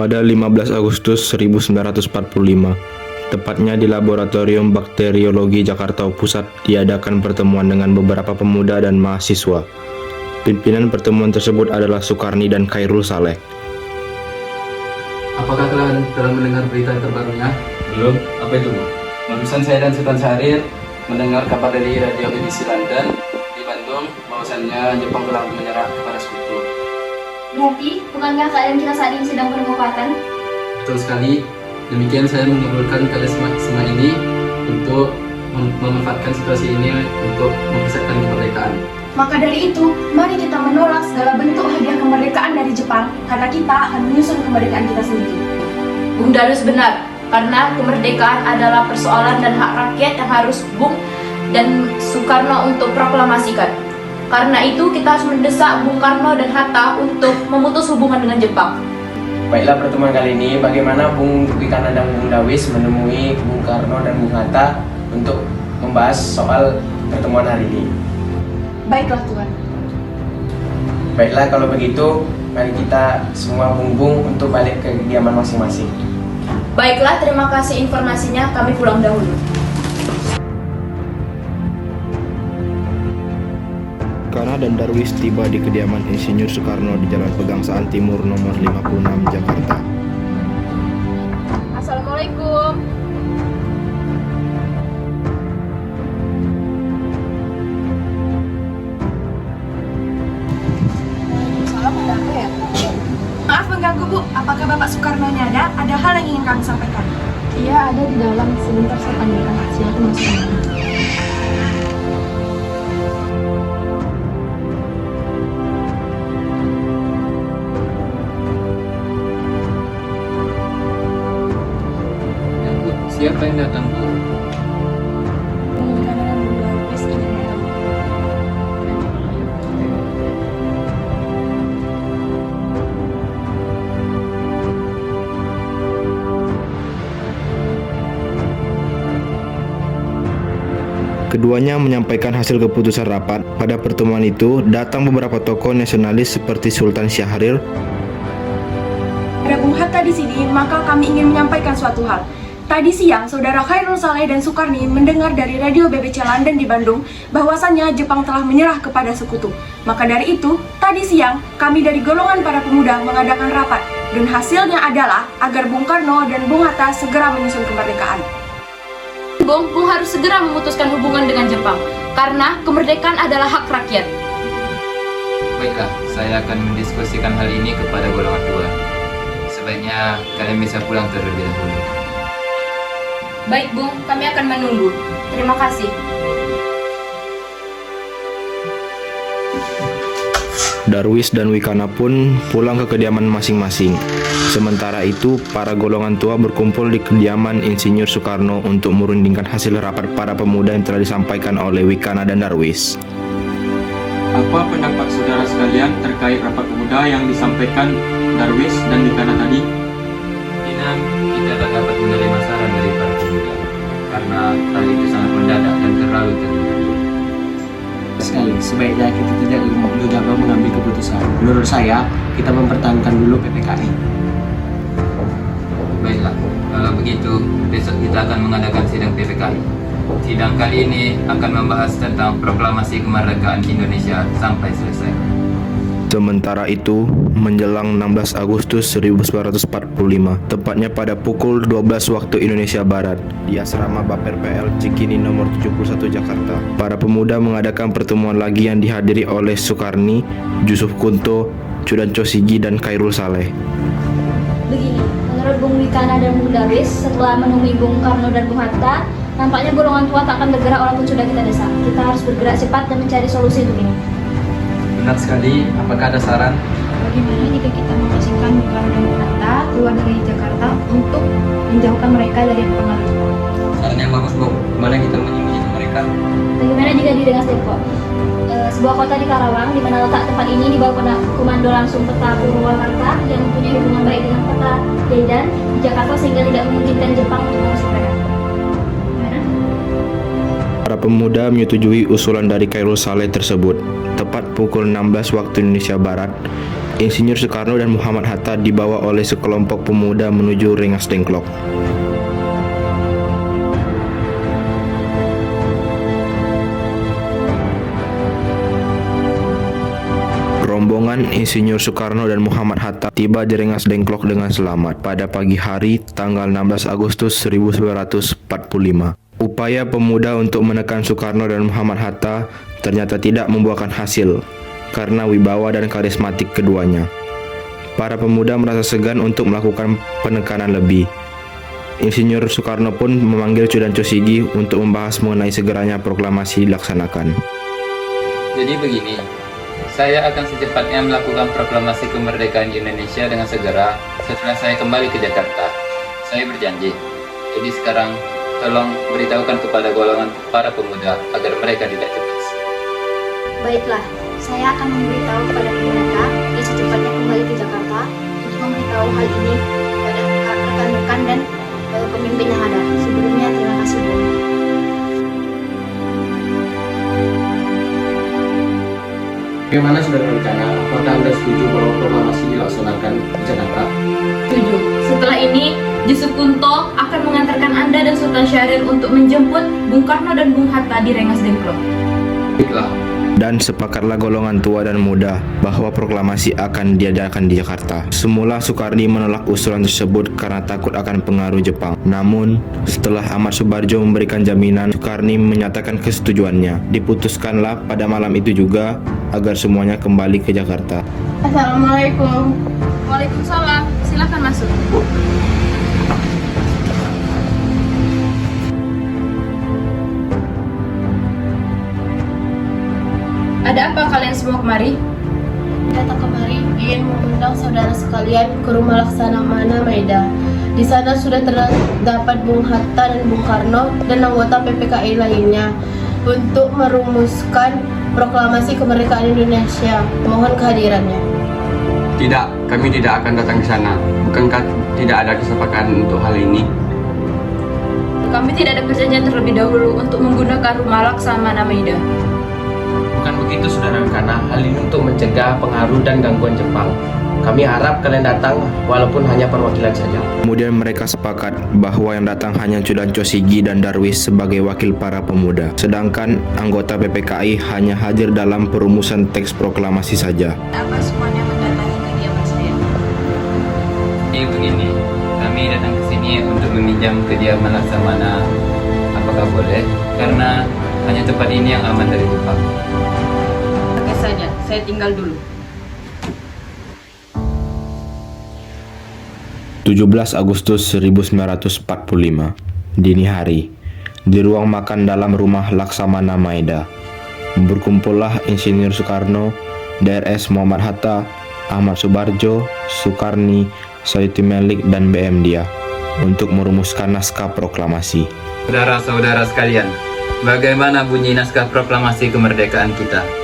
Pada 15 Agustus 1945, tepatnya di Laboratorium Bakteriologi Jakarta Pusat, diadakan pertemuan dengan beberapa pemuda dan mahasiswa. Pimpinan pertemuan tersebut adalah Sukarni dan Khairul Saleh. Apakah kalian telah mendengar berita terbarunya? Belum. Apa itu, Bu? Barusan saya dan Sultan Syahrir mendengar kabar dari radio BBC London di Bandung bahwasannya Jepang telah menyerah kepada sekutu. Berarti, bukankah keadaan kita saat ini sedang bermuatan? Betul sekali. Demikian saya mengumpulkan kalian semua ini untuk memanfaatkan situasi ini untuk mempersiapkan kemerdekaan. Maka dari itu, mari kita menolak segala bentuk hadiah kemerdekaan dari Jepang karena kita akan menyusun kemerdekaan kita sendiri. Bung Darus benar, karena kemerdekaan adalah persoalan dan hak rakyat yang harus Bung dan Soekarno untuk proklamasikan. Karena itu kita harus mendesak Bung Karno dan Hatta untuk memutus hubungan dengan Jepang. Baiklah, pertemuan kali ini bagaimana Bung Wikana dan Bung Darwis menemui Bung Karno dan Bung Hatta untuk membahas soal pertemuan hari ini. Baiklah Tuan. Baiklah, kalau begitu mari kita semua bung untuk balik ke kediaman masing-masing. Baiklah, terima kasih informasinya, kami pulang dahulu. Wikana dan Darwis tiba di kediaman Insinyur Soekarno di Jalan Pegangsaan Timur nomor 56 Jakarta. Assalamualaikum. Salam, ada apa ya? Maaf mengganggu Bu, apakah Bapak Soekarno-nya ada? Ada hal yang ingin kami sampaikan. Iya, ada di dalam. Sebentar saya panggilkan. Silakan masuk. Siapa yang datang, Bu? Bung Wikana dan Bung Darwis ingin bertemu. Keduanya menyampaikan hasil keputusan rapat. Pada pertemuan itu, datang beberapa tokoh nasionalis seperti Sultan Syahrir. Ada Bung Hatta di sini, maka kami ingin menyampaikan suatu hal. Tadi siang, Saudara Khairul Saleh dan Sukarni mendengar dari radio BBC London di Bandung bahwasannya Jepang telah menyerah kepada sekutu. Maka dari itu, tadi siang kami dari golongan para pemuda mengadakan rapat dan hasilnya adalah agar Bung Karno dan Bung Hatta segera menyusun kemerdekaan. Bung harus segera memutuskan hubungan dengan Jepang, karena kemerdekaan adalah hak rakyat. Baiklah, saya akan mendiskusikan hal ini kepada golongan tua. Sebaiknya kalian bisa pulang terlebih dahulu. Baik Bung, kami akan menunggu. Terima kasih. Darwis dan Wikana pun pulang ke kediaman masing-masing. Sementara itu, para golongan tua berkumpul di kediaman Insinyur Soekarno untuk merundingkan hasil rapat para pemuda yang telah disampaikan oleh Wikana dan Darwis. Apa pendapat saudara sekalian terkait rapat pemuda yang disampaikan Darwis dan Wikana tadi? Kita tak dapat menerima saran dari para pemuda karena hal itu sangat mendadak dan terlalu tergesa-gesa. Sekali, sebaiknya kita tidak gegabah mengambil keputusan. Menurut saya, kita mempertahankan dulu PPKI. Baiklah, kalau begitu besok kita akan mengadakan sidang PPKI. Sidang kali ini akan membahas tentang proklamasi kemerdekaan Indonesia sampai selesai. Sementara itu, menjelang 16 Agustus 1945, tepatnya pada pukul 12 waktu Indonesia Barat, di asrama Baper PL Cikini nomor 71 Jakarta, para pemuda mengadakan pertemuan lagi yang dihadiri oleh Sukarni, Yusuf Kunto, Chudan Chosigi, dan Khairul Saleh. Begini, menurut Bung Wikana dan Bung Darwis, setelah menemui Bung Karno dan Bung Hatta, nampaknya golongan tua tak akan bergerak walaupun sudah kita desak. Kita harus bergerak cepat dan mencari solusi untuk ini. Benar sekali. Apakah ada saran? Bagaimana jika kita membersihkan Bung Karno dan Bung Hatta keluar dari Jakarta untuk menjauhkan mereka dari pengaruh Jepang? Saran yang bagus, Bu. Mana kita menyembunyikan mereka? Bagaimana jika di Rengas Depok? Sebuah kota di Karawang, di mana letak tempat ini di bawah komando langsung peta Purwakarta yang mempunyai hubungan baik dengan peta Dedan di Jakarta sehingga tidak memungkinkan Jepang untuk mengusir mereka. Gimana? Para pemuda menyetujui usulan dari Khairul Saleh tersebut. Tepat pukul 16 waktu Indonesia Barat, Insinyur Soekarno dan Muhammad Hatta dibawa oleh sekelompok pemuda menuju Rengas Dengklok. Rombongan Insinyur Soekarno dan Muhammad Hatta tiba di Rengas Dengklok dengan selamat pada pagi hari tanggal 16 Agustus 1945. Upaya pemuda untuk menekan Soekarno dan Muhammad Hatta ternyata tidak membuahkan hasil karena wibawa dan karismatik keduanya. Para pemuda merasa segan untuk melakukan penekanan lebih. Insinyur Soekarno pun memanggil Cudan Cosigi untuk membahas mengenai segeranya proklamasi dilaksanakan. Jadi begini, saya akan secepatnya melakukan proklamasi kemerdekaan Indonesia dengan segera setelah saya kembali ke Jakarta. Saya berjanji. Jadi sekarang tolong beritahukan kepada golongan para pemuda agar mereka tidak cemas. Baiklah, saya akan memberitahu kepada mereka yang secepatnya kembali ke Jakarta untuk memberitahu hal ini pada rekan-rekan dan pemimpin yang ada. Sebelumnya terima kasih, Bu. Bagaimana saudara rencana? Apakah Anda setuju bahwa proklamasi dilaksanakan di Jakarta? Setuju. Setelah ini, Jesu Kunto akan mengantarkan Anda dan Sultan Syahrir untuk menjemput Bung Karno dan Bung Hatta di Rengas Dengklok. Baiklah. Dan sepakatlah golongan tua dan muda bahwa proklamasi akan diadakan di Jakarta. Semula Soekarni menolak usulan tersebut karena takut akan pengaruh Jepang. Namun, setelah Ahmad Subarjo memberikan jaminan, Soekarni menyatakan kesetujuannya. Diputuskanlah pada malam itu juga agar semuanya kembali ke Jakarta. Assalamualaikum. Waalaikumsalam. Silakan masuk. Ada apa kalian semua kemari? Datang kemari ingin mengundang saudara sekalian ke rumah Laksamana Maeda. Di sana sudah terdapat Bung Hatta dan Bung Karno dan anggota PPKI lainnya untuk merumuskan proklamasi kemerdekaan Indonesia. Mohon kehadirannya. Tidak, kami tidak akan datang ke sana. Bukankah tidak ada kesepakatan untuk hal ini? Kami tidak ada perjanjian terlebih dahulu untuk menggunakan rumah Laksamana Maeda. Bukan begitu saudara, karena hal ini untuk mencegah pengaruh dan gangguan Jepang. Kami harap kalian datang walaupun hanya perwakilan saja. Kemudian mereka sepakat bahwa yang datang hanya Cudan Cosigi dan Darwis sebagai wakil para pemuda. Sedangkan anggota PPKI hanya hadir dalam perumusan teks proklamasi saja. Apa semuanya mendatangi kediaman saya? Begini, kami datang ke sini untuk meminjam kediaman Laksamana. Apakah boleh? Karena hanya tempat ini yang aman dari Jepang. Oke saja, saya tinggal dulu. 17 Agustus 1945, dini hari, di ruang makan dalam rumah Laksamana Maeda, berkumpullah Insinyur Soekarno, DRS Muhammad Hatta, Ahmad Subarjo, Soekarni, Sayuti Melik, dan BM Dia untuk merumuskan naskah proklamasi. Saudara-saudara sekalian, bagaimana bunyi naskah proklamasi kemerdekaan kita?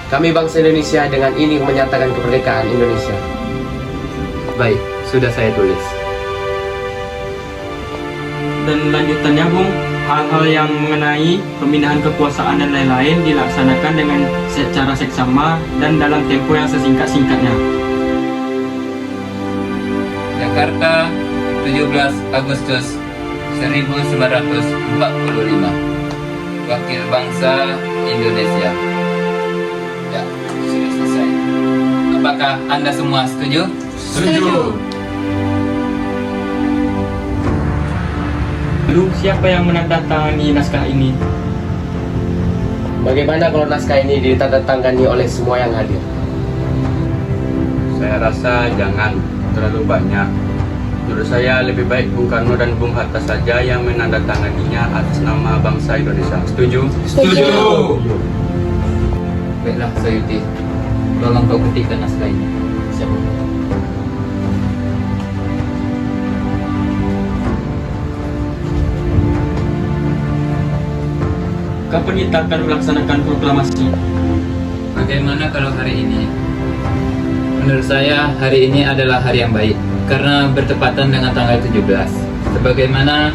Kami bangsa Indonesia dengan ini menyatakan kemerdekaan Indonesia. Baik, sudah saya tulis. Dan lanjutannya, Bung, hal-hal yang mengenai pemindahan kekuasaan dan lain-lain dilaksanakan dengan secara seksama dan dalam tempo yang sesingkat-singkatnya. Jakarta, 17 Agustus 1945. Wakil Bangsa Indonesia. Ya, sudah selesai. Apakah Anda semua setuju? Setuju. Lalu siapa yang menandatangani naskah ini? Bagaimana kalau naskah ini ditandatangani oleh semua yang hadir? Saya rasa jangan terlalu banyak. Menurut saya lebih baik Bung Karno dan Bung Hatta saja yang menandatanganinya atas nama bangsa Indonesia. Setuju? Setuju. Baiklah, Sayuti. Tolong kau ketikkan naskah ini. Siap. Kapan kita akan melaksanakan proklamasi? Bagaimana kalau hari ini? Menurut saya hari ini adalah hari yang baik karena bertepatan dengan tanggal 17. Sebagaimana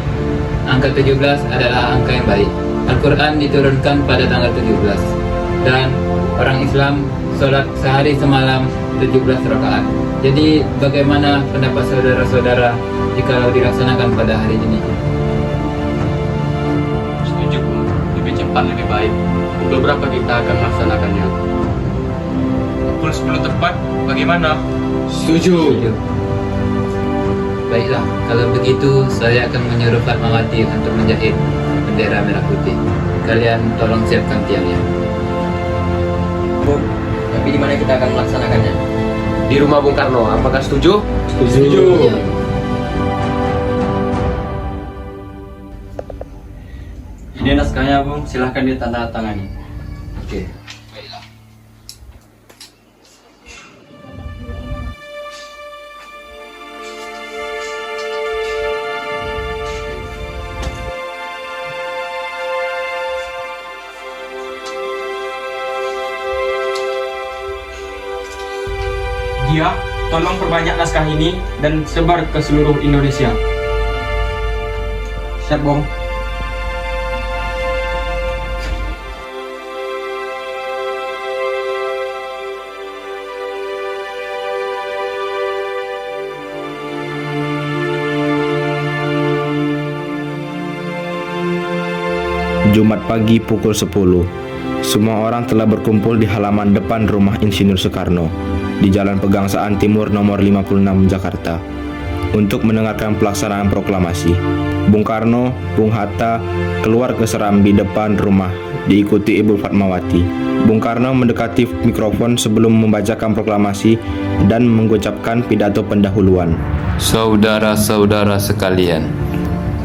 angka 17 adalah angka yang baik. Al-Quran diturunkan pada tanggal 17 dan orang Islam sholat sehari semalam 17 rakaat. Jadi bagaimana pendapat saudara-saudara jika dilaksanakan pada hari ini? Setuju, Bung. Lebih cepat lebih baik. Pukul berapa kita akan melaksanakannya? Pukul 10 tepat, bagaimana? Setuju. Baiklah, kalau begitu saya akan menyuruh Fatmawati untuk menjahit bendera merah putih. Kalian tolong siapkan tiangnya. Bung, tapi di mana kita akan melaksanakannya? Di rumah Bung Karno. Apakah setuju? Setuju. Ini naskahnya, Bung. Silahkan ditandatangani. Oke. Dia, tolong perbanyak naskah ini dan sebar ke seluruh Indonesia. Siap, Bung. Jumat pagi pukul 10. Semua orang telah berkumpul di halaman depan rumah Insinyur Soekarno di Jalan Pegangsaan Timur nomor 56 Jakarta untuk mendengarkan pelaksanaan proklamasi. Bung Karno, Bung Hatta keluar ke serambi depan rumah diikuti Ibu Fatmawati. Bung Karno mendekati mikrofon sebelum membacakan proklamasi dan mengucapkan pidato pendahuluan. Saudara-saudara sekalian,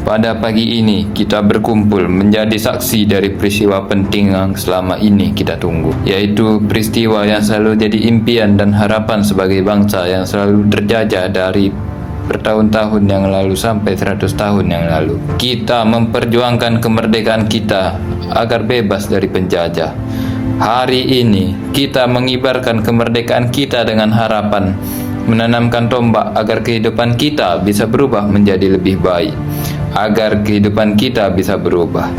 pada pagi ini kita berkumpul menjadi saksi dari peristiwa penting yang selama ini kita tunggu, yaitu peristiwa yang selalu jadi impian dan harapan sebagai bangsa yang selalu terjajah dari bertahun-tahun yang lalu sampai 100 tahun yang lalu. Kita memperjuangkan kemerdekaan kita agar bebas dari penjajah. Hari ini kita mengibarkan kemerdekaan kita dengan harapan menanamkan tombak agar kehidupan kita bisa berubah menjadi lebih baik, agar kehidupan kita bisa berubah.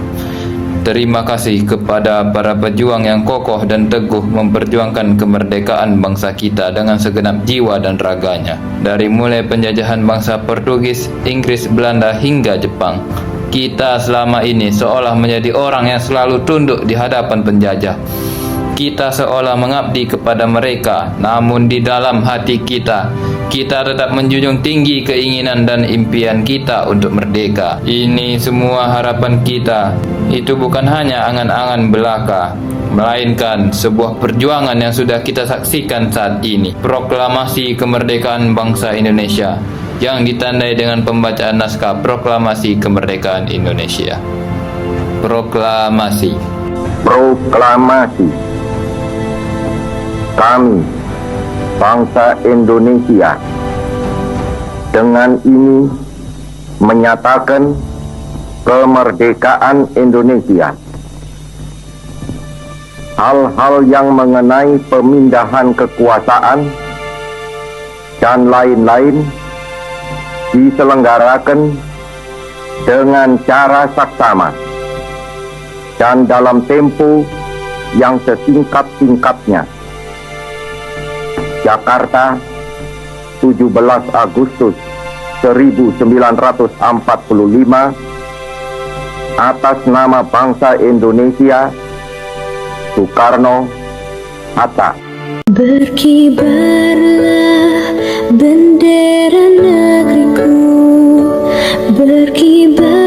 Terima kasih kepada para pejuang yang kokoh dan teguh memperjuangkan kemerdekaan bangsa kita dengan segenap jiwa dan raganya. Dari mulai penjajahan bangsa Portugis, Inggris, Belanda hingga Jepang, kita selama ini seolah menjadi orang yang selalu tunduk di hadapan penjajah. Kita seolah mengabdi kepada mereka, namun di dalam hati kita tetap menjunjung tinggi keinginan dan impian kita untuk merdeka. Ini semua harapan kita. Itu bukan hanya angan-angan belaka, melainkan sebuah perjuangan yang sudah kita saksikan saat ini. Proklamasi kemerdekaan bangsa Indonesia yang ditandai dengan pembacaan naskah Proklamasi Kemerdekaan Indonesia. Proklamasi. Kami, bangsa Indonesia, dengan ini menyatakan kemerdekaan Indonesia. Hal-hal yang mengenai pemindahan kekuasaan dan lain-lain diselenggarakan dengan cara saksama dan dalam tempo yang sesingkat-singkatnya. Jakarta, 17 Agustus 1945, atas nama bangsa Indonesia, Soekarno, Hatta. Berkibarlah bendera negeriku, berkibar